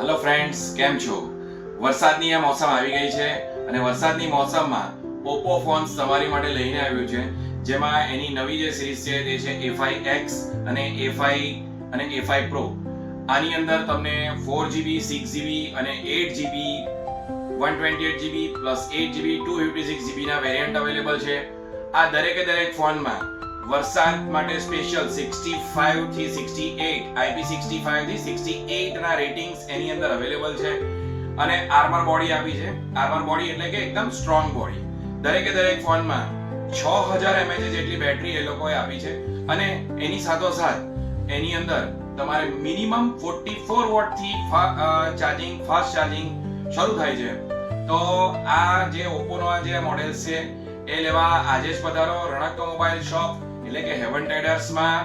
Hello friends, કેમ છો? વરસાદની આ મોસમ આવી ગઈ છે અને વરસાદની મોસમમાં ઓપ્પો ફોન્સ તમારી માટે લઈને આવ્યું છે, જેમાં એની નવી જે સિરીઝ છે તે છે A5X અને A5 અને A5 Pro. આની અંદર તમને 4GB 6GB અને 8GB 128GB plus 8GB 256GB ના વેરિયન્ટ અવેલેબલ છે. આ દરેકે દરેક ફોનમાં વરસાદ માટે સ્પેશિયલ 65 થી 68 IP65 થી 68 ના રેટિંગ્સ એની અંદર અવેલેબલ છે અને આર્મર બોડી આપી છે. આર્મર બોડી એટલે કે એકદમ સ્ટ્રોંગ બોડી. દરેકે દરેક ફોનમાં 6000 mAh જેટલી બેટરી એ લોકોએ આપી છે અને એની સાથોસાથ એની અંદર તમારે મિનિમમ 44 વોટ થી ચાર્જિંગ, ફાસ્ટ ચાર્જિંગ શરૂ થાય છે. તો આ જે Oppo નો આ જે મોડેલ્સ છે એ લેવા આજે જ પધારો રણક મોબાઈલ શોપ એટલે કે હેવન ટ્રેડર્સ માં.